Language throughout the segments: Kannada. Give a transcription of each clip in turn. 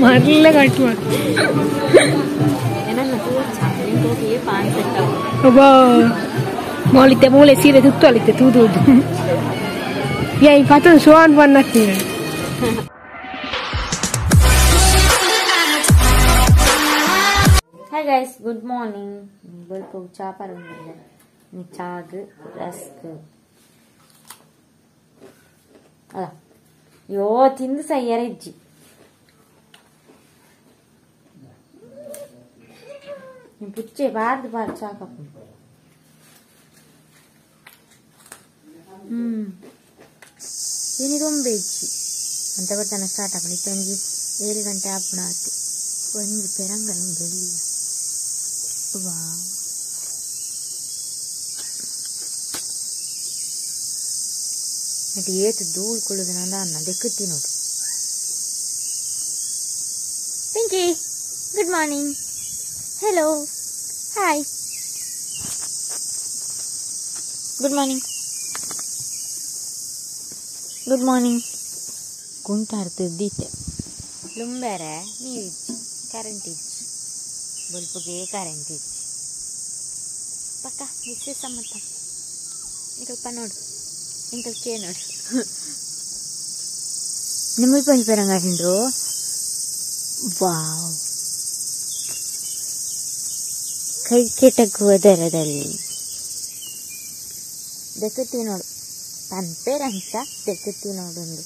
ಮರಲ್ಲ ಕಟ್ಟುವ ಮೊಳಿತೆ ಮೂಳೆ ಸೀರೆ ತುತ್ತು ಅಳಿತೆ ತೂದುವುದು ಈ ಕಥ ಸೋನ್ ಬನ್ನತ್ತೀನಿ. Hi guys, good morning. ಬೆಳಕು ಚಾ ಪರವಾಗಿಲ್ಲ, ಚಾಗ್ ರಸ್ಕ್ ಅಲ್ಲ ಯೋ ತಿಂದು ಸಯ್ಯರ ಇಜ್ಜಿ ಪುಚ್ಚೆ ಬಾರ್ದು ಬಾರ್ ಚಾ ಕಪ್ಪು ಏನಿದೊಂಬೆ ಇಜ್ಜಿ ಅಂತ ಬರ್ತಾನೆ ಸ್ಟಾರ್ಟ್ ಹಾಕೊಂಡು ತಂಜಿ 7 ಗಂಟೆ ಆಪಣ ಆತಿ ಒಂದು ಪೆರಂಗಲ್ ಬೆಳ್ಳಿಯ ವಾವ್. ಅದು ಏತು ಧೂಳು ಕೊಡುದನಲ್ಲ ಅನ್ನ ದೆಕ್ಕತ್ತಿ ನೋಡು. Pinki, good morning, hello, hi, good morning, good morning. ಕುಂಟಾಡ್ತಿದ್ದಿತ್ತೆ ಲುಂಬೇರೆ ನೀರಿಚ್ಚಿ ಕರೆಂಟ್ ಇಚ್ಚಿ ಬಲ್ಪುಗೆ ಕರೆಂಟ್ ಇಚ್ಚಿ ಪಕ್ಕ ವಿಶೇಷ ಮತ್ತ ಇಂಕಲ್ಪ ನೋಡು ಇಂಕಲ್ ಕೇ ನೋಡು ನಿಮಗೆ ಪಂಚಪರಂಗಿಂಡ್ರು. ವಾವ್, ಕೈ ಕೆಟಕ್ಕುವ ದರದಲ್ಲಿ ದೆಕ್ಕತ್ತಿ ನೋಡು ಪಂಪೇರಂಚ ದೆಕ್ಕತ್ತಿ ನೋಡೊಂದು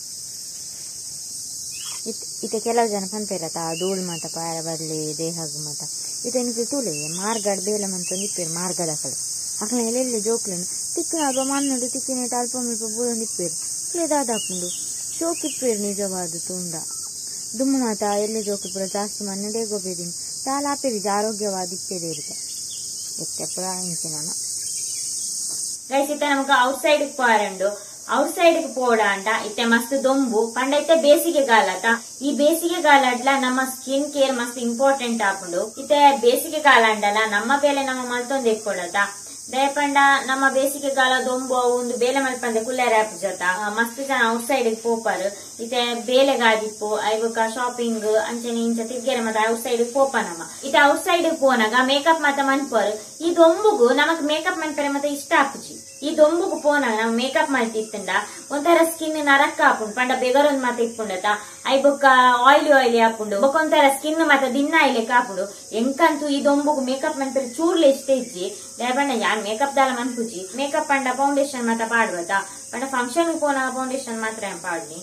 ಇತ ಕೆಲವು ಜನ ಪಂಪೇರತ ಧೂಳು ಮತ ಪಾರ ಬರಲಿ ದೇಹಗ್ ಮತ ಇತ ನಿಂಗೆ ತುಳೆ ಮಾರ್ಗಡ್ ಬೇಲೆ ಮಂತ ನಿಪ್ಪೇರು ಮಾರ್ಗದ ಕಡೆ ಅಕ್ಲ ಎಲ್ಲೆಲ್ಲಿ ಜೋಕ್ಲೇನು ತಿಕ್ಕಿನ ಅಲ್ವ ಮಣ್ಣು ತಿಕ್ಕಿನ ಅಲ್ಪ ಮುಲ್ಪ ಬೂದ ನಿಪ್ಪೇರು ಕ್ಲೇದಾದ ಹಾಕೊಂಡು ಶೋಕಿಪ್ಪೇರು ನಿಜವಾದ ತುಂಡ ದುಮ್ಮು ಮಾತ ಎಲ್ಲೇ ಜೋಕಿಪ್ಪುರ ಜಾಸ್ತಿ ಮಣ್ಣಡೇ ಗೋಬೇದಿನಿ ಚಾಲ ಆಪೇರಿ ಆರೋಗ್ಯವಾದ ಇಪ್ಪೇದೇ ಇರುತ್ತೆ ಎತ್ತೆಪ್ಪುರ ಇಂಚೆ ನಾನು ಗೈಸ್. ಇತ್ತ ನಮಗ ಔಟ್ ಸೈಡ್ ಪಾರಂಡು ಔಟ್ ಸೈಡ್ ಪೋಡ ಅಂಟ ಇತ್ತೆ ಮಸ್ತ್ ದೊಂಬು ಪಂಡ ಇತ್ತೆ ಬೇಸಿಗೆ ಗಾಲತ. ಈ ಬೇಸಿಗೆ ಗಾಲ ಅಡ್ಲ ನಮ್ಮ ಸ್ಕಿನ್ ಕೇರ್ ಮಸ್ತ್ ಇಂಪಾರ್ಟೆಂಟ್ ಆಪುಂಡು. ಇತ್ತೆ ಬೇಸಿಗೆ ಗಾಲ ಅಂಡಲ್ಲ ನಮ್ಮ ಬೇಲೆ ನಮ್ಮ ಮಲ್ತೊಂದು ಎಕ್ಕೊಳತ ದಯಪಂಡ ನಮ್ಮ ಬೇಸಿಗೆ ಗಾಲ ದೊಂಬು ಒಂದು ಬೇಲೆ ಮಲ್ಪಂದೆ ಕುಲ್ಲೇರ ಆಪ್ ಜೊತ ಮಸ್ತ್ ಜನ ಔಟ್ ಸೈಡ್ ಪೋಪರ್ ಇತ್ತೆ ಬೇಲೆಗಾದಿಪ್ಪು ಐವಕ ಶಾಪಿಂಗ್ ಅಂಚನೆ ಇಂಚ ತಿರ್ಗೆರೆ ಮತ್ತೆ ಔಟ್ ಸೈಡ್ ಪೋಪ ನಮ್ಮ ಇತ್ತೆ ಔಟ್ ಸೈಡ್ ಪೋನಾಗ ಮೇಕಪ್ ಮತ್ತೆ ಮನ್ಪರ್ ಈ ದೊಂಬುಗು ನಮಕ್ ಮೇಕಪ್ ಮನ್ಪರೆ ಮತ್ತೆ ಇಷ್ಟ ಆಪುಜಿ. ಈ ದೊಂಬುಗು ಪೋನಾಗ ನಾವು ಮೇಕಪ್ ಮಲ್ತಿತ್ತಂಡ ಒಂಥರ ಸ್ಕಿನ್ ನರಕ್ಕ ಆಪುಂಡು ಪಂಡ ಬೆಗರೊಂದು ಮತ್ತೆ ಇಪ್ಪುಂಡತ ಐಬೊಕ್ಕ ಆಯಿಲಿ ಆಪುಂಡು ಬೊಕ್ಕ ಒಂಥರ ಸ್ಕಿನ್ ಮತ್ತೆ ದಿನ ಇಲೆಕ್ಕ ಆಪುಂಡು ಎಂಕಂತೂ ಈ ದೊಂಬುಗು ಮೇಕಪ್ ಮನ್ಪರೆ ಚೂರ್ಲೆ ಇಷ್ಟ ಇಜ್ಜಿ ದಯಪಂಡ ಯಾನ್ ಮೇಕಪ್ ದಾಲ ಮನ್ಪುಜಿ ಮೇಕಪ್ ಪಂಡ ಫೌಂಡೇಶನ್ ಮತ್ತೆ ಪಾಡ್ಬತ್ತ ಪಂಡ ಫಂಕ್ಷನ್ ಪೋನಾಗ ಫೌಂಡೇಶನ್ ಮಾತ್ರ ಪಾಡ್ನಿ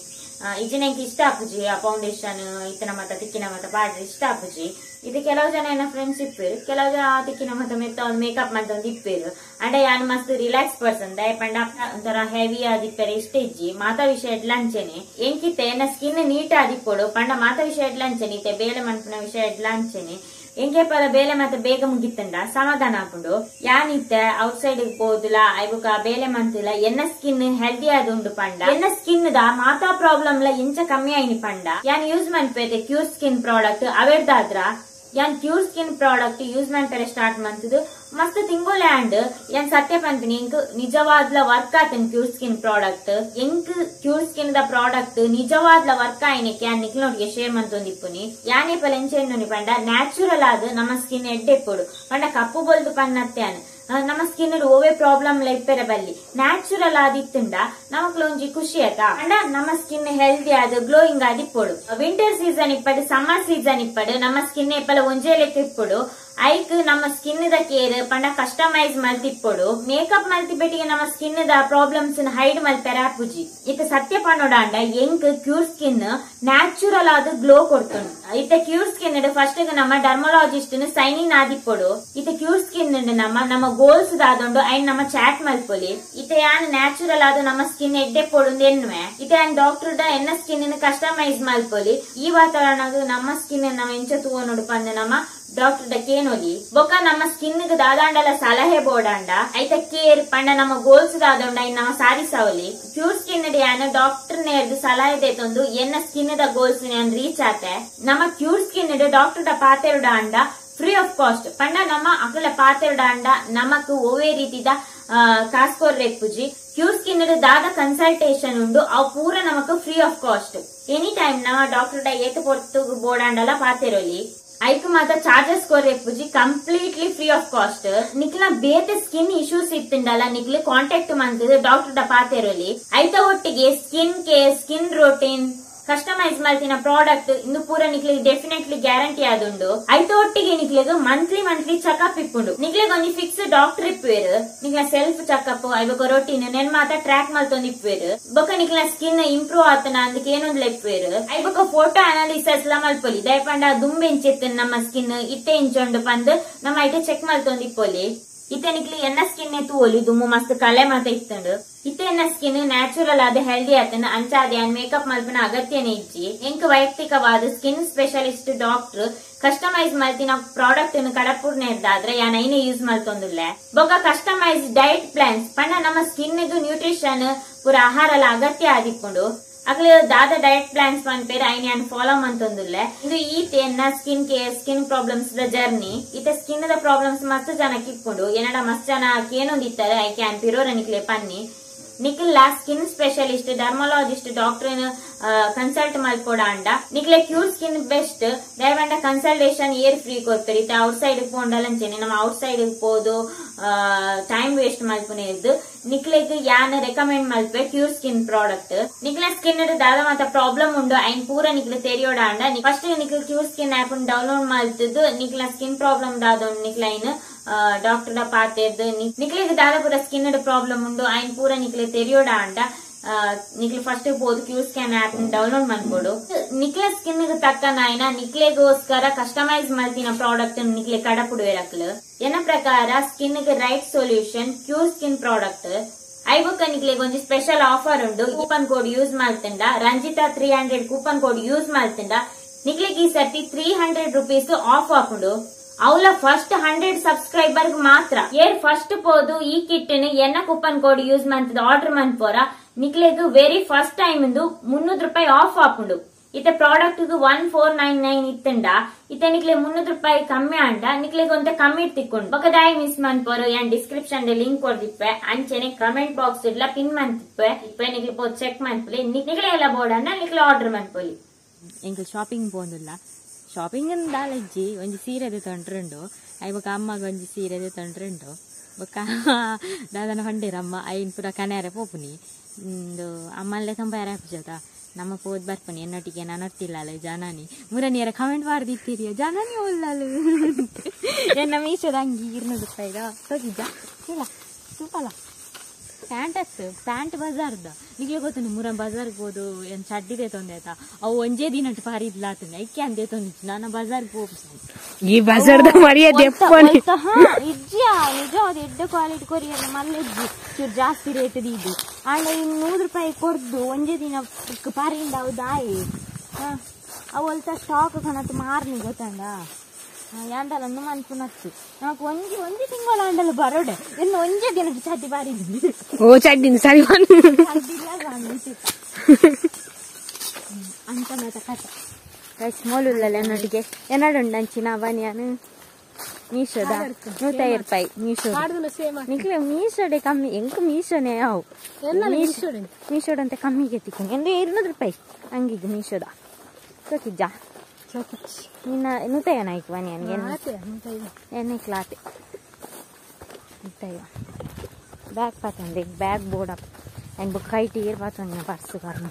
ಇಜಿನೆಂಕ್ ಇಷ್ಟ ಆಪುಜಿ ಆ ಫೌಂಡೇಶನ್ ಇತನ ಮತ್ತ ತಿಕ್ಕಿನ ಮತ್ತ ಪಾಡ್ರಿ ಇಷ್ಟ ಆಪುಜಿ. ಇದು ಕೆಲವು ಜನ ಏನ ಫ್ರೆಂಡ್ಸ್ ಇಪ್ಪೇರು ಕೆಲವು ಜನ ತಿಕ್ಕಿನ ಮತ್ತ ಮೆತ್ತ ಒಂದು ಮೇಕಪ್ ಮತ್ತ ಒಂದು ಇಪ್ಪೇರು ಅಂಡ ಯಾನ್ ಮಸ್ತ್ ರಿಲ್ಯಾಕ್ಸ್ ಪರ್ಸನ್ ದಯಪಂಡ ಒಂಥರ ಹೆವಿ ಆದಿಪ್ಪೇರೆ ಇಷ್ಟ ಇಜ್ಜಿ ಮಾತಾ ವಿಷಯ ಎಡ್ಲಂಚೆನೆ ಎಂಕಿತ್ತೆ ಏನ ಸ್ಕಿನ್ ನೀಟ್ ಆದಿಪ್ಪೋಡು ಪಂಡ ಮಾತಾ ವಿಷಯ ಎಡ್ಲಂಚೆನೆ ಇತ್ತೆ ಬೇಲೆ ಮನ್ಪುನ ವಿಷಯ ಎಡ್ಲಂಚೆನೆ ಎಂಕೆ ಪರ ಬೇಲೆ ಮತ್ತೆ ಬೇಗ ಮುಗಿತ್ತಂಡ ಸಮಾಧಾನ ಆಪುಂಡು. ಯಾನಿತ್ತೆ ಔಟ್ ಸೈಡ್ ಹೋದಿಲ್ಲ ಐಬುಕ ಬೇಲೆ ಮಂತಿಲ್ಲ ಎನ್ನ ಸ್ಕಿನ್ ಹೆಲ್ದಿ ಆದುಂಡು ಪಂಡ ಎನ್ನ ಸ್ಕಿನ್ ದ ಮಾತಾ ಪ್ರಾಬ್ಲಮ್ ಲ ಇಂಚ ಕಮ್ಮಿ ಆಯ್ನಿ ಪಂಡ ಯಾನ್ ಯೂಸ್ ಮನ್ಪೇತೆ ಕ್ಯೂರ್ ಸ್ಕಿನ್ ಪ್ರಾಡಕ್ಟ್ ಅವೆಡ್ದಾದ್ರ ಯಾನ್ ಕ್ಯೂರ್ ಸ್ಕಿನ್ ಪ್ರಾಡಕ್ಟ್ ಯೂಸ್ ಮನ್ಪೇರೆ ಸ್ಟಾರ್ಟ್ ಮಂತದು ಮಸ್ತ್ ತಿಂಗೋಲೆ ಅಂಡ್ ಯಾನ್ ಸತ್ಯ ಪಂತೀನಿ ಎಂಕ್ ನಿಜವಾದ್ಲ ವರ್ಕ್ ಆತನ್ ಕ್ಯೂರ್ ಸ್ಕಿನ್ ಪ್ರಾಡಕ್ಟ್ ಎಂಕ್ ಕ್ಯೂರ್ ಸ್ಕಿನ್ ದ ಪ್ರಾಡಕ್ಟ್ ನಿಜವಾದ್ಲ ವರ್ಕ್ ಆಯ್ನಕ್ಕೆ ಯಾನ್ ನಿಕ್ಲೋಟಿಗೆ ಶೇರ್ ಮಂತೊಂದಿಪ್ಪುನಿ ಯಾನೇ ಪಲ ಎಂಚೆಂಡು ಪಂಡ ನ್ಯಾಚುರಲ್ ಆದ್ ನಮ್ಮ ಸ್ಕಿನ್ ಎಡ್ಡೆಪ್ಪುಡು ಪಂಡ ಕಪ್ಪು ಬೊಲ್ದು ಪನ್ನತ್ಯಾನ್ ನಮ್ಮ ಸ್ಕಿನ್ ಓವೇ ಪ್ರಾಬ್ಲಮ್ ಇಪ್ಪೆರೆ ಬಲ್ಲಿ ನ್ಯಾಚುರಲ್ ಆದಿತ್ತುಂಡ ನಮಕ್ಲೊಂಜಿ ಖುಷಿ ಆಯ್ತ ಅಂಡ ನಮ್ಮ ಸ್ಕಿನ್ ಹೆಲ್ದಿ ಆದ್ ಗ್ಲೋಯಿಂಗ್ ಆದಿಪ್ಪೊಡು. ವಿಂಟರ್ ಸೀಸನ್ ಇಪ್ಪಡು ಸಮ್ಮರ್ ಸೀಸನ್ ಇಪ್ಪಡು ನಮ್ಮ ಸ್ಕಿನ್ ಇಪ್ಪಲ ಒಂಜೇ ಲೆಕ್ಕ ಇಪ್ಪಡು ಐಕ್ ನಮ್ಮ ಸ್ಕಿನ್ ದ ಕೇರ್ ಪಂಡ ಕಸ್ಟಮೈಸ್ ಮಲ್ತಿಪ್ಪೊಡು ಮೇಕಪ್ ಮಲ್ತಿಬೆಟ್ಟಿಗೆ ನಮ್ಮ ಸ್ಕಿನ್ ದ ಪ್ರಾಬ್ಲಮ್ಸ್ ಹೈಡ್ ಮಲ್ಪೆರ ಆಪುಜಿ ಇತ್ತ ಸತ್ಯ ಪನ್ನೋಡಾಂಡ ಎಂಕ್ ಕ್ಯೂರ್ ಸ್ಕಿನ್ ನ್ಯಾಚುರಲ್ ಆದ್ ಗ್ಲೋ ಕೊಡ್ತುಂಡು. ಇತ್ತ ಕ್ಯೂರ್ ಸ್ಕಿನ್ ಫಸ್ಟ್ ನಮ್ಮ ಡರ್ಮಲಾಜಿಸ್ಟ್ ಸೈನಿನ್ ಆದಿಪ್ಪೊಡು ಇತ್ತ ಕ್ಯೂರ್ ಸ್ಕಿನ್ ನಮ್ಮ ಗೋಲ್ಸ್ ದಾದೊಂಡು ಐನ್ ನಮ್ಮ ಚಾಟ್ ಮಲ್ಪೊಲಿ ಇತ್ತ ಯಾನ್ ನ್ಯಾಚುರಲ್ ಆದ ನಮ್ಮ ಸ್ಕಿನ್ ಎಡ್ಡೆ ಪೊಡು ಎನ್ನುವೆ ಇತ್ತ ಯಾನ್ ಡಾಕ್ಟರ್ ಎನ್ನ ಸ್ಕಿನ್ ಕಸ್ಟಮೈಸ್ ಮಲ್ಪೊಲಿ ಈ ವಾತಾವರಣ ನಮ್ಮ ಸ್ಕಿನ್ ನಮ್ಮ ಎಂಚ ತೂವನೋಡು ಪಂದ ನಮ್ಮ ಡಾಕ್ಟರ್ ದ ಕೇನೋಲಿ ಬೊಕ್ಕ ನಮ್ಮ ಸ್ಕಿನ್ ದಾದಾಂಡಲ ಸಲಹೆ ಬೋಡಾಂಡ ಐತ ಕೇರ್ ಪಂಡ ನಮ್ಮ ಗೋಲ್ಸ್ ದಾದೊಂಡ ಐನ್ ನಮ್ಮ ಸಾರಿಸವಲಿ ಕ್ಯೂರ್ ಸ್ಕಿನ್ ಯಾನ್ ಡಾಕ್ಟರ್ ನೇರ್ದು ಸಲಹೆ ದೇತೊಂದು ಎನ್ನ ಸ್ಕಿನ್ ದ ಗೋಲ್ಸ್ ಯಾನ್ ರೀಚ್ ಆತೆ ನಮ್ಮ ಕ್ಯೂರ್ ಸ್ಕಿನ್ ಡಾಕ್ಟರ್ ದ ಪಾತೆರುಡ ಅಂಡ ಫ್ರೀ ಆಫ್ ಕಾಸ್ಟ್ ಪಂಡ ನಮ್ಮ ಅಕಲ ಪಾತೆರುಡ ಅಂಡ ನಮಕ್ ಓವೇ ರೀತಿದ ಕಾಸ್ಕೋರ್ ರೆಪ್ಪುಜಿ ಕ್ಯೂರ್ ಸ್ಕಿನ್ ದಾದ ಕನ್ಸಲ್ಟೇಷನ್ ಉಂಡು ಅವು ಪೂರ ನಮಕ್ free of cost any time ನಾ ಡಾಕ್ಟರ್ ಏತು ಪೊರ್ತು ಬೋಡಾಂಡಲ ಪಾತೆರೋಲಿ ಐಕ್ ಮಾತ ಚಾರ್ಜಸ್ ಕೊರ್ರೆಪ್ಪುಜಿ ಕಂಪ್ಲೀಟ್ಲಿ ಫ್ರೀ ಆಫ್ ಕಾಸ್ಟ್ ನಿಕ್ಲ ಬೇತೆ ಸ್ಕಿನ್ ಇಶ್ಯೂಸ್ ಇತ್ತಿಂಡಲ್ಲ ನಿಕ್ಲೆ ಕಾಂಟ್ಯಾಕ್ಟ್ ಮಂತದ ಡಾಕ್ಟರ್ ಪಾತೆರೋಲಿ ಐತ ಒಟ್ಟಿಗೆ skin care skin routine customise ಮಾಡ್ತಿನ ಪ್ರಾಡಕ್ಟ್ ಇಂದು ಪೂರ ನಿಕ್ಲಿಗೆ ಡೆಫಿನೆಟ್ಲಿ ಗ್ಯಾರಂಟಿ ಆದುಂಡು ಐತ ಒಟ್ಟಿಗೆ ನಿಕ್ಲೆಗ್ ಮಂತ್ಲಿ ಚೆಕಪ್ ಇಪ್ಪುಂಡು ನಿಕ್ಲೆಗ್ ಒಂಜಿ ಫಿಕ್ಸ್ ಡಾಕ್ಟರ್ ಇಪ್ಪುವೆರ್ ನಿಕ್ಲ ಸೆಲ್ಫ್ ಚೆಕಪ್ ಐಬೊಕ ರೊಟೀನ್ ನೆನ್ ಮಾತ ಟ್ರ್ಯಾಕ್ ಮಲ್ತೊಂದು ಇಪ್ಪುವೆರ್ ಬೊಕ ನಿಕ್ಲ ಸ್ಕಿನ್ ಇಂಪ್ರೂವ್ ಆತನ ಅಂದಕ್ಕೆ ಏನೊಂದ್ಲ ಇಪ್ಪುವೆರ್ ಐಬೊಕ ಫೋಟೋ ಅನಾಲಿಸಿಸ್ ಲ ಮಲ್ಪೊಲಿ ದಯಪಂಡ ದುಂಬೆ ಇಂಚೆತ್ತನ್ ನಮ್ಮ ಸ್ಕಿನ್ ಇತ್ತೆ ಇಂಚೊಂಡು ಪಂದ್ ನಮ್ಮ ಐಟೆ ಚೆಕ್ ಮಲ್ತೊಂದು ಇಪ್ಪೊಲಿ ಇತ್ತೆ ನಿಕ್ಲಿ ಎನ್ನ ಸ್ಕಿನ್ ತೂಲಿ ದುಮ್ಮು ಮಸ್ತ್ ಕಲೆ ಮಾತ ಇತ್ತಂಡು ಇತ್ತೆ ಎನ್ನ ಸ್ಕಿನ್ ನ್ಯಾಚುರಲ್ ಆದ ಹೆಲ್ದಿ ಆತನ ಅಂಚಾದೆ ಮೇಕಪ್ ಮಲ್ಪನ ಅಗತ್ಯನೇ ಇಜ್ಜಿ ಎಂಕ್ ವೈಯಕ್ತಿಕವಾದ ಸ್ಕಿನ್ ಸ್ಪೆಷಲಿಸ್ಟ್ ಡಾಕ್ಟರ್ ಕಸ್ಟಮೈಸ್ ಮಲ್ತಿನ ಪ್ರಾಡಕ್ಟ್ ಕಡಪೂರ್ನ ಇದ್ದಾದ್ರೆ ಯಾನ್ ಐನೆ ಯೂಸ್ ಮಲ್ತೊಂದುಲ್ಲ ಬೊಕ ಕಸ್ಟಮೈಸ್ ಡಯಟ್ ಪ್ಲಾನ್ಸ್ ಪಂಡ ನಮ್ಮ ಸ್ಕಿನ್ ನ್ಯೂಟ್ರಿಷನ್ ಪೂರ ಆಹಾರ ಅಗತ್ಯ ಆದಿಕೊಂಡು ಅಕ್ಲೆ ದಾದ ಡಯಟ್ ಪ್ಲಾನ್ಸ್ ಪನ್ಪೇರ್ ಐನ್ ಫಾಲೋ ಮಂತೊಂದುಲ್ಲೆ ಇದು ಈತೆ ಎನ್ನ skin care skin problems the journey ಈತ ಸ್ಕಿನ್ ದ ಪ್ರಾಬ್ಲಮ್ಸ್ ಮಸ್ತ್ ಜನ ಕಿಕ್ಕೊಂಡು ಏನಡ ಮಸ್ತ್ ಜನ ಕೇನೊಂದಿತ್ತಾರೆ ಐ ಕ್ಯಾನ್ ಪಿರೋರ ನಿಕ್ಲೆ ಪನ್ನಿ ನಿಕ್ಲ skin specialist dermatologist doctor consult ಮಲ್ಪೋಡ ಅಂಡ ನಿಕ್ಲೆ ಕ್ಯೂರ್ ಸ್ಕಿನ್ ಬೆಸ್ಟ್ ದಯವಂಡ ಕನ್ಸಲ್ಟೇಷನ್ ಏರ್ ಫ್ರೀ ಕೊಡ್ತಾರೆ ಇತ್ತ ಔಟ್ ಸೈಡ್ ಪೋಂಡಲಂಚೆನೆ ನಮ್ಮ ಔಟ್ ಸೈಡ್ ಪೋದು ಟೈಮ್ ವೇಸ್ಟ್ ಮಲ್ಪನೆ ಇದ್ದು ನಿಕ್ಲೆಗ್ ಯಾನ್ ರೆಕಮೆಂಡ್ ಮಲ್ಪೆ ಕ್ಯೂರ್ ಸ್ಕಿನ್ ಪ್ರಾಡಕ್ಟ್ ನಿಕ್ಲ ಸ್ಕಿನ್ ದಾದ ಮಾತ ಪ್ರಾಬ್ಲಮ್ ಉಂಡು ಐನ್ ಪೂರ ನಿಕ್ಲೆ ತೆರಿಯೋಡ ಅಂಡ ಫಸ್ಟ್ ನಿಕ್ಲ ಕ್ಯೂರ್ ಸ್ಕಿನ್ ಆಪ್ ಡೌನ್ಲೋಡ್ ಮಲ್ತದ್ದು ನಿಕ್ಲ ಸ್ಕಿನ್ ಪ್ರಾಬ್ಲಮ್ ದಾದ ನಿಕ್ಲೈನ್ ಡಾಕ್ಟರ್ ಪಾತೆರ್ದು ನಿಕ್ಲೆಗ್ ದಾದ ಪೂರ ಸ್ಕಿನ್ ಪ್ರಾಬ್ಲಮ್ ಉಂಡು ಐನ್ ಪೂರ ನಿಕ್ಲೆ ತೆರಿಯೋಡ ಅಂಡ ನಿಕ್ಲೆ ಫಸ್ಟ್ ಪೋದು ಕ್ಯೂ ಸ್ಕ್ಯಾನ್ ಆಪ್ ಡೌನ್ಲೋಡ್ ಮಾಡ್ಕೊಡು ನಿಕ್ಲೆ ಸ್ಕಿನ್ ತಕ್ಕನಾಯ್ನ ನಿಕ್ಲೆಗೋಸ್ಕರ ಕಸ್ಟಮೈಸ್ ಮಲ್ತಿನ ಪ್ರಾಡಕ್ಟ್ ನಿಕ್ಲೆ ಕಡಪುಡುವೆರಕ್ಲು ಎನ್ನ ಪ್ರಕಾರ ಸ್ಕಿನ್ ಗೆ right solution Cure Skin product ಐಬೊಕ್ಕ ನಿಕ್ಲೆಗ್ ಒಂಜಿ ಸ್ಪೆಷಲ್ ಆಫರ್ ಉಂಡು ಕೂಪನ್ ಕೋಡ್ ಯೂಸ್ ಮಲ್ತಿಂಡ ರಂಜಿತಾ 300 ಕೂಪನ್ ಕೋಡ್ ಯೂಸ್ ಮಲ್ತಿಂಡ ನಿಕ್ಲೆಗ್ ಈ ಸರ್ತಿ 300 ರೂಪೀಸ್ ಆಫ್ ಹಾಕೊಂಡು ಅವಳ ಫಸ್ಟ್ 100 ಸಬ್ಸ್ಕ್ರೈಬರ್ ಮಾತ್ರ ಏರ್ ಫಸ್ಟ್ ಪೋದು ಈ ಕಿಟ್ ಎನ್ನ ಕೂಪನ್ ಕೋಡ್ ಯೂಸ್ ಮಾಡ್ತದ ಆರ್ಡರ್ ಮನ್ಪೋರ ನಿಕ್ಲೆಗ್ ವೆರಿ ಫಸ್ಟ್ ಟೈಮ್ 300 ರೂಪಾಯಿ ಆಫ್ ಹಾಕೊಂಡು ಇತ್ತೆ ಪ್ರಾಡಕ್ಟ್ 1499 ಇತ್ತಂಡ ಇತ್ತೆ ನಿಕ್ಲೆ 300 ರೂಪಾಯಿ ಕಮ್ಮಿ ಅಂಡ ನಿಕ್ಲೆಗ್ ಒಂತೆ ಕಮ್ಮಿ ತಿಕ್ಕೊಂಡು ಬಕದಾಯಿ ಮಿಸ್ ಮನ್ಪೋರು ಏನ್ ಡಿಸ್ಕ್ರಿಪ್ಷನ್ ಲಿಂಕ್ ಕೊಡ್ತಿಪ್ಪೆ ಅಂಚೆನೆ ಕಮೆಂಟ್ ಬಾಕ್ಸ್ ಇಡ್ಲ ಪಿನ್ ಮನ್ತಿಪ್ಪೆ ನಿಕ್ಲೆ ಪೋದು ಚೆಕ್ ಮನ್ಪಲಿ ನಿಕ್ಲೆ ಎಲ್ಲ ಬೋರ್ಡ್ ನಿಕ್ಲೆ ಆರ್ಡರ್ ಮನ್ಪೊಲಿ ಎಂಕ್ ಶಾಪಿಂಗ್ ಪೋಂದುಲ್ಲ ಶಾಪಿಂಗ್ ದಾಲಜ್ಜಿ ಒಂಜಿ ಸೀರೆ ತೊಂಡ್ರುಂಡು ಐಬೊಕ ಅಮ್ಮಗ ಒಂಜಿ ಸೀರೆ ತೊಂಡ್ರುಂಡು ಬೊಕ್ಕ ದಾದನ ಹೊಂಡಿರಮ್ಮ ಐನ್ ಪೂರ ಕನ್ಯಾರೆ ಪೋಪುನಿ ಅಮ್ಮಲ್ಲೇ ಕಂಪೇರ್ ಆಪುಜದ ನಮ್ಮ ಪೋದ್ ಬರ್ಪುನಿ ಎನ್ನೊಟ್ಟಿಗೆ ನನ್ನೊಟ್ಟಿಲ್ಲ ಜಾನಾನಿ ಮುರನಿಯರ ಕಮೆಂಟ್ ಮಾಡ್ದಿತ್ತೀರಿಯ ಜಾನಾನಿ ಒಲ್ಲಲು ಎನ್ನ ಮೀಸದ ಅಂಗಿ 200 ರೂಪಾಯಿದ ಹೋಗಿದ್ದ ಇಲ್ಲ ಸೂಪಲ್ಲ ಪ್ಯಾಂಟ್ ಬಜಾರ್ದ ನಿಗ್ಲೆ ಗೊತ್ತು ಮುರ ಬಜಾರ್ಗೆ ಹೋದು ಏನ್ ಚಡ್ಡಿದೆ ತೊಂದೆ ಆಯ್ತಾ ಅವು ಒಂಜೇ ದಿನ ಪಾರಿ ಇದ್ಲ ಆತನ ಐಕೆ ಅಂದೆ ತೊಂದಿತ್ತು ನಾನು ಬಜಾರ್ಗೆ ಹೋಗ್ತೀನಿ ಈ ಬಜಾರ್ದ ಮರಿಯದೆ ಇಜ್ಜಿಯ ನಿಜ ಅದು ಎಡ್ಡ ಕ್ವಾಲಿಟಿ ಕೊರಿಯಲ್ಲ ಮಲ್ಲೆಜ್ಜಿ ಚೂರು ಜಾಸ್ತಿ ರೇಟ್ ಇದು ಆಂಡ 100 ರೂಪಾಯಿ ಕೊರ್ದು ಒಂಜೇ ದಿನ ಪಾರಿಂದ ಅವು ದಾಯಿ ಅವಲ್ತ ಸ್ಟಾಕ್ ಕಣತ್ ಮಾರ್ನಿ ಗೊತ್ತಂಡ ಯಾಂಡಲ ಅನ್ಪುನತ್ತು ನಮಕ್ ಒಂಜಿ ತಿಂಗಳ ಅಂಡಲ ಬರೋಡೆ ಇನ್ನು ಒಂಜೇ ದಿನಕ್ಕೆ ಚಡ್ಡಿ ಬಾರಿದ್ವಿ ಓ ಚಡ್ಡಿ ಸರಿ ಅಂತ ಮಾತ ಕಥೆ ರೈಸ್ ಮೋಲುಲ್ಲಲ್ಲ ಎನ್ನೊಟ್ಟಿಗೆ ಎನ್ನಡುಂಡು ಅಂಚಿನ ಬನಿಯಾನು ಮೀಶೋದ 150 ರೂಪಾಯಿ ಮೀಶೋ ನಿಕ್ಲೆ ಮೀಶೋಡೆ ಕಮ್ಮಿ ಎಂಕ್ ಮೀಶೋನೇ ಅವು ಮೀಶೋಡ್ ಅಂತ ಕಮ್ಮಿಗೆ ತಿಕ್ಕೊಂಡು ಎಂದು 200 ರೂಪಾಯಿ ಹಂಗಿದ್ದು ಮೀಶೋದ ಸೋಕಿಜ್ಜ ನಿನ್ನ ನೂತಯ್ಯ ನಾಯ್ಕು ಬನ್ನಿ ಎಣ್ಣೆ ಕ್ಲಾತೆ ನೂತಯ್ಯ ಬ್ಯಾಗ್ ಪಾತಂದೆ ಬ್ಯಾಗ್ ಬೋರ್ಡ್ ಅಂಡ್ ಬುಕ್ ಹೈಟ್ ಏರ್ ಪಾತಂದಿನ ಪರ್ಸು ಕಾರಣ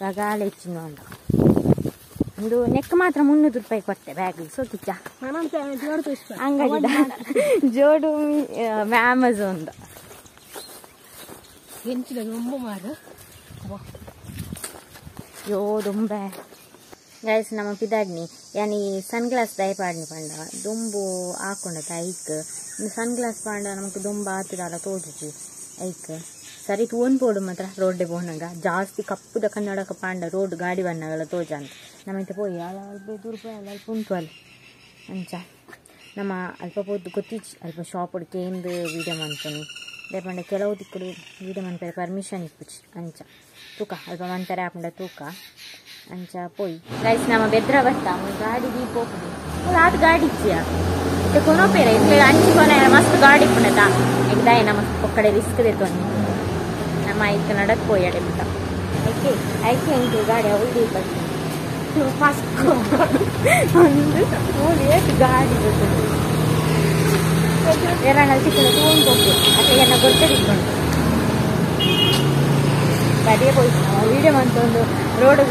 ರಗಾಲ ಹೆಚ್ಚಿನ ಅಂಡ ಒಂದು ನೆಕ್ ಮಾತ್ರ 300 ರೂಪಾಯಿ ಕೊಟ್ಟೆ ಬ್ಯಾಗಿಗೆ ಸೋಕಿಚ್ಚ ಅಂಗಡಿದ ಜೋಡು ಅಮೆಝಾನ್ದ ಯೋ ದುಂಬೆ ಗೈಸ್ ನಮ್ಮ ಪಿದಾಡ್ನಿ ಯಾನಿ ಸನ್ ಗ್ಲಾಸ್ ದಯ ಪಾಡ್ನಿ ಪಂಡ ದುಂಬು ಹಾಕೊಂಡತ ಐಕ್ ಸನ್ ಗ್ಲಾಸ್ ಪಾಂಡ ನಮಕ್ ದುಂಬ ಆತದಾಲ ತೋಜುಜಿ ಐಕ್ ಸರಿ ತೂನ್ ಪೋಡು ಮಾತ್ರ ರೋಡ್ಡೆ ಬೋನಂಗ ಜಾಸ್ತಿ ಕಪ್ಪುದ ಕನ್ನಡಕ ಪಾಂಡ ರೋಡ್ ಗಾಡಿ ಬಣ್ಣಗಳ ತೋಜ ಅಂತ ನಮ್ಮಂತ ಪೋಯಿ ಅಲ್ಪ ರೂಪಾಯಿ ಅಲ್ಪ ಉಂಟು ಅಲ್ಲಿ ಅಂಚ ನಮ್ಮ ಅಲ್ಪ ಪೋದು ಗೊತ್ತಿಚ್ಚಿ ಅಲ್ಪ ಶಾಪ್ ಕೇಂದು ವೀಡಿಯೋ ಮಾಡ್ತೀನಿ ದೇಪಂಡ ಕೆಲವು ದಿಕ್ಕುಡು ವೀಡಿಯೋ ಮಾಡ್ತಾರೆ ಪರ್ಮಿಷನ್ ಇಪ್ಪುಚ್ಚಿ ಅಂಚ ತೂಕ ಅಲ್ಪ ಮಂತಾರೆ ಆಪಂಡ ತೂಕ ಅಂಚ ಪೋಯಿ ಗೈಸ್ ನಮ್ಮ ಬೆದ್ರ ಬರ್ತಾ ಗಾಡಿ ದೀಪ ಹೋಗ್ತದೆ ಆತ ಗಾಡಿ ಇಚ್ಚಿಯಾ ಇದು ಕೊನೋಪೇರ ಇಟ್ಲೆ ಅಂಚಿ ಕೊನ ಮಸ್ತ್ ಗಾಡಿ ಪುಣತ ಎಗ್ದಾಯ ನಮ್ಮ ಒಕ್ಕಡೆ ರಿಸ್ಕ್ ದೇತೊನ್ನಿ ನಮ್ಮ ಐಕ್ ನಡಕ್ ಪೋಯಾಡೆ ಬಿಟ್ಟ ಐಕೆ ಉಂಟು ಗಾಡಿ ಉಳ್ಳಿ ಬರ್ತೀನಿ ಫಸ್ಟ್ ಒಂದು ಮೂರು ಗಾಡಿ ಬರ್ತದೆ ಏನಾಗಲ್ಲ ಚಿಕ್ಕನ ತಗೊಂಡು ಅದೇ ಏನ ಗೊತ್ತಿಟ್ಕೊಂಡು ಗಾಡಿಗೆ ಹೋಯ್ತು ನಾವು ವೀಡಿಯೋ ಅಂತ ಒಂದು ರೋಡ್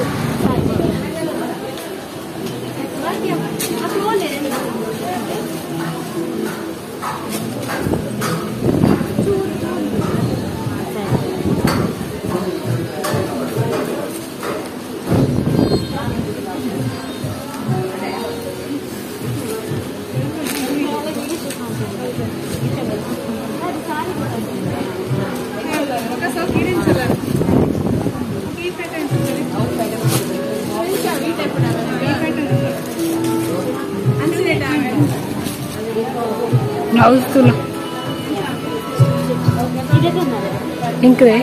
ब्लाउज तुला इंकरे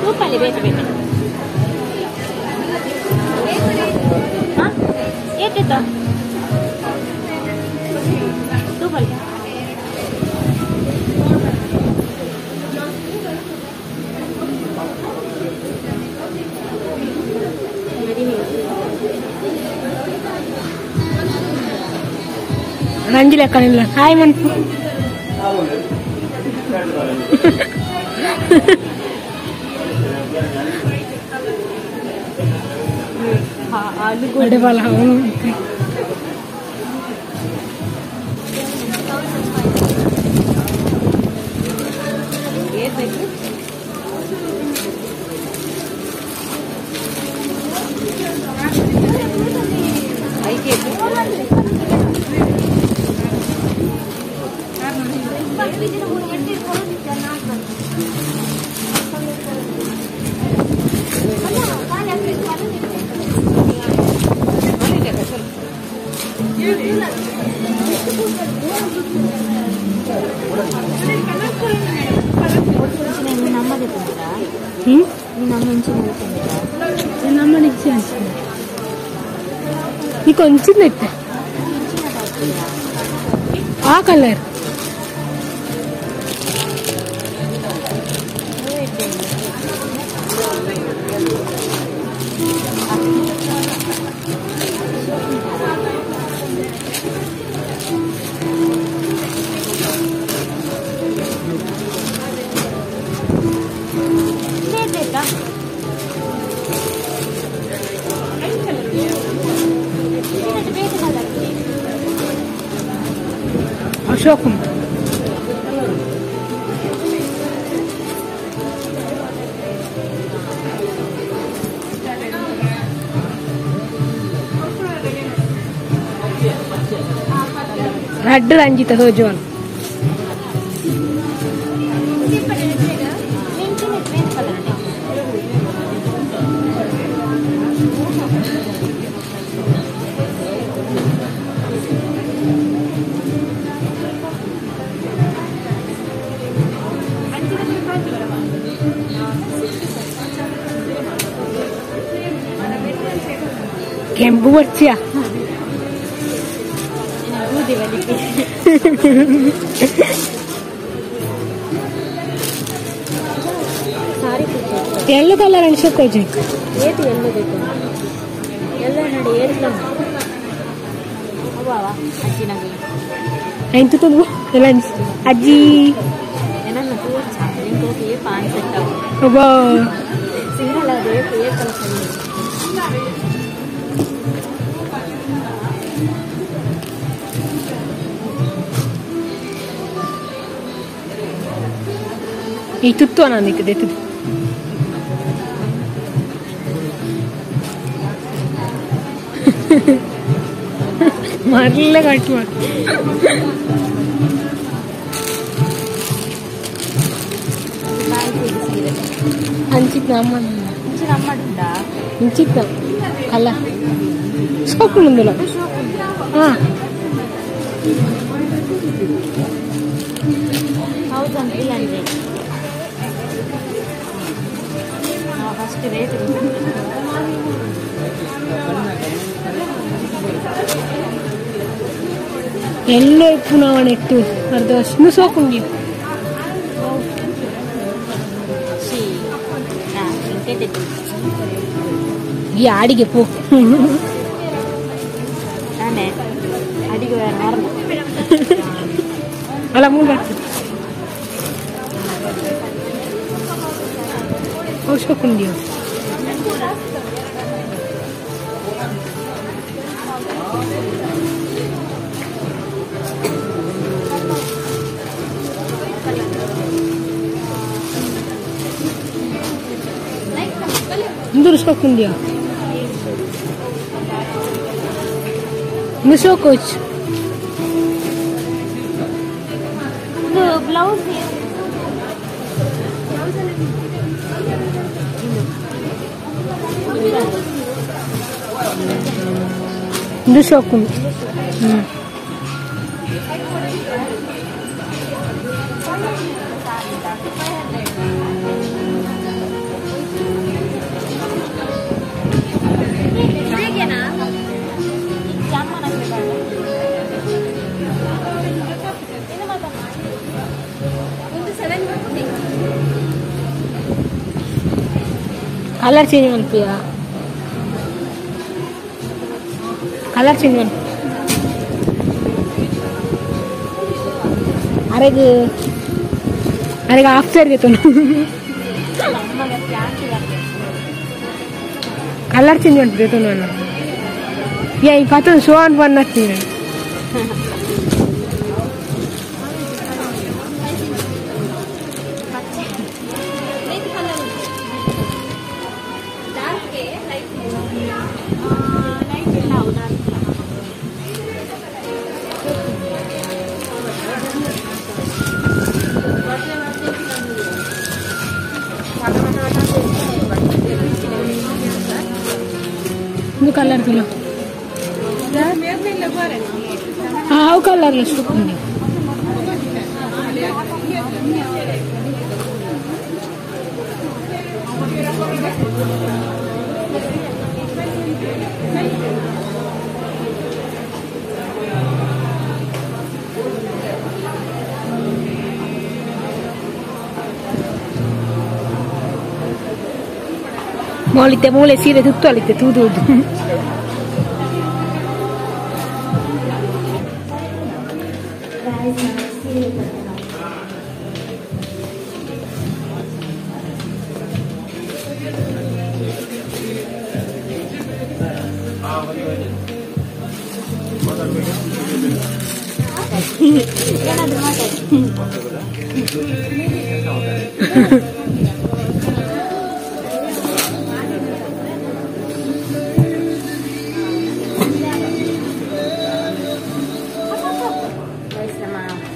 ರೂಪಾಯಿ ಬೇಕು ಏಟಿತ್ತು ರೂಪಾಯಿ ರಂಜಿಲೆ ಕಣಿಲ್ಲ ಹಾಯ್ ಮನ್ಪು आलू वाला కొంచెం ఆ కలర్ అశోకం రెడ్ రంజిత సోజోన్ ಕೆಂಪು ಬರ್ತೀಯಾ ఎల్లో కలర్ అనిసుకోవచ్చు ఏది ఎల్లో ಬೇಕು ఎల్లో ನೋಡಿ ಏರ್ಲಮ್ಮ ಅವಾವ ಅಜ್ಜಿ ನಗೆ ಎಂತ ತಗೋ ಎಲ್ಲ ಅಜ್ಜಿ ಏನನ್ನ ತೋರ್ಸ ನಿಂಗೆ ಏ ಪಾನ್ ಸೆಟ್ ಅಬ್ಬಾ ಸಿಂಗಲ್ ಅದೇ ಏ ಕಲರ್ ಈ ತುತ್ತು ಅನ್ನಕ್ಕೆ ದೇತದೆ ಮಾರ್ಲೆ ಕಟ್ ಮಾಡಿ ಹಂಚಿತ್ ಅಮ್ಮಡುಂಡ ಹಂಚಿತ್ತ ಅಲ್ಲ ಸೋಕು ಮುಂದಲ್ಲ ಹಾ ಹೌದಂತ ಇಲ್ಲ ಅಂದ್ರೆ ಫಸ್ಟ್ ರೇಟ್ ಎಲ್ಲೋ ಇಪ್ಪು ನಾವು ನೆಟ್ಟು ಅರ್ಧ ವರ್ಷ ಸೋಕುಂಡಿ ಈ ಅಡಿಗೆ ಪೋ ಅಡಿಗೆ ಅಲ್ಲ ಮೂಲ ಸೋಕುಂಡಿ Terus kok dia? Misal coach. The blouse here. Terus aku. Color change manpiya. Color change man. अरे after gitu. Color change man gitu nana. Ya ipatun soan warna sini. Ini color dulu. Ah, color lah suka ni. Vuole sire tutto alite tutto.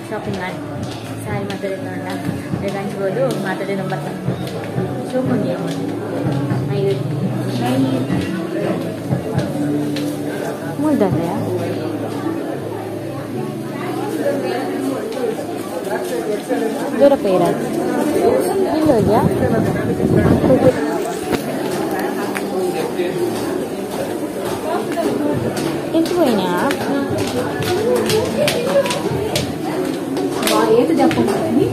Shopping ಮಾಡಿ ಸಾರಿ ಮಾತಾಡಿಲ್ಲ ಹಂಚ್ಬೋದು ಮಾತಾಡಿ ನಂಬರ್ ಶೋಕೊಂಡಿ ಮುಳ್ದಲ್ಲೆ ದೂರಪ್ಪ ಇರೋದು ಇಲ್ಲೋದ್ಯಾ ಎಂಟುపోయినా ఏది చెప్పండి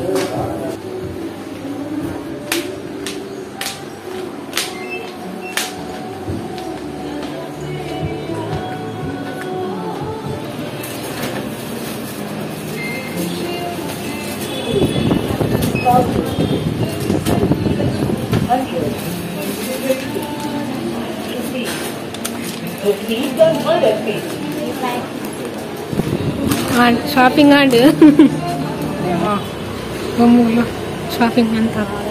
shopping ada. Shopping mantap.